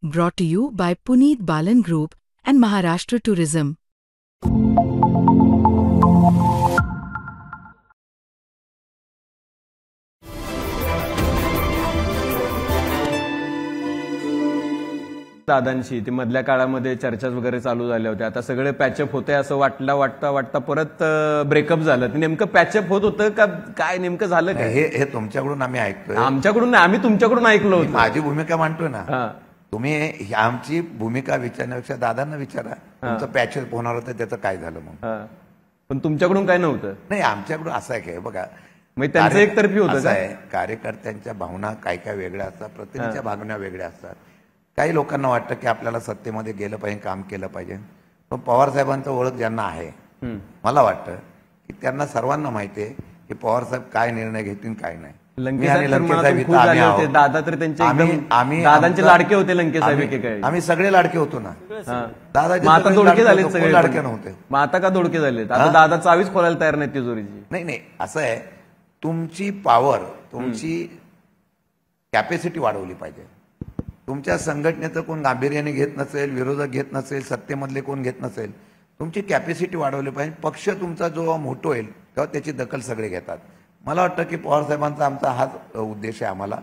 Brought to you by Puneet Balan Group and Maharashtra Tourism. दादांशी ती मधल्या काळामध्ये चर्चा वगैरे चालू झाल्या होत्या. आता सगळे पॅचअप होते असं वाटता परत ब्रेकअप झालं. नेमकं पॅचअप होत होतं का काय नेमकं झालं काय? हे तुमच्याकडून आम्ही ऐकतोय. आमच्याकडून नाही, आम्ही तुमच्याकडून ऐकलो होतो. माझी भूमिका मांडतोय ना. तुम्ही आमची भूमिका विचारण्यापेक्षा दादांना विचारा तुमचं पॅचअप होणार होतं त्याचं काय झालं मग. पण तुमच्याकडून काय नव्हतं. नाही, आमच्याकडून असं आहे काय बघा, मग त्यांचं एकतर्फी होतं काय. कार्यकर्त्यांच्या भावना काय काय वेगळ्या असतात, प्रतिनिधीच्या भावना वेगळ्या असतात. काही लोकांना वाटतं की आपल्याला सत्तेमध्ये गेलं पाहिजे, काम केलं पाहिजे. पण पवार साहेबांचं ओळख ज्यांना आहे, मला वाटतं की त्यांना सर्वांना माहिती आहे की पवार साहेब काय निर्णय घेतील काय नाही. दादा तर त्यांचे दादांचे लाडके होते लंकेसाहेब. आम्ही सगळे लाडके होतो ना. दादा आता दोडके झाले, सगळे लाडके नव्हते. मग आता का दोडके झाले? आता दादा चावीच खोलायला तयार नाही तिजोरीची. नाही, असं आहे, तुमची पॉवर, तुमची कॅपॅसिटी वाढवली पाहिजे. तुमच्या संघटनेचं कोण गांभीर्याने घेत नसेल, विरोधक घेत नसेल, सत्तेमधले कोण घेत नसेल, तुमची कॅपॅसिटी वाढवली पाहिजे. पक्ष तुमचा जेव्हा मोठं होईल तेव्हा त्याची दखल सगळे घेतात. मला वाटतं की पवार साहेबांचा आमचा हाच उद्देश आहे आम्हाला,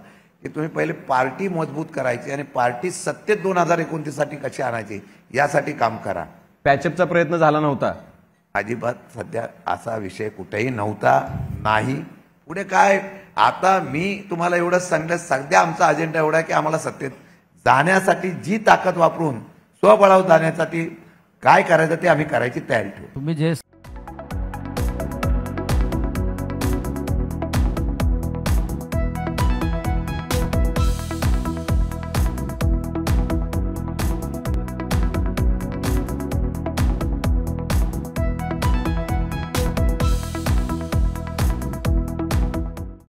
की तुम्ही पहिले पार्टी मजबूत करायची आणि पार्टी सत्तेत 2029 साठी कशी आणायची यासाठी काम करा. पॅचअपचा प्रयत्न झाला नव्हता अजिबात. सध्या असा विषय कुठेही नव्हता, नाही. पुढे काय, आता मी तुम्हाला एवढंच सांगलं, सध्या आमचा अजेंडा एवढा आहे की आम्हाला सत्तेत जाण्यासाठी जी ताकद वापरून स्वबळावर जाण्यासाठी काय करायचं ते आम्ही करायची तयारी ठेवू.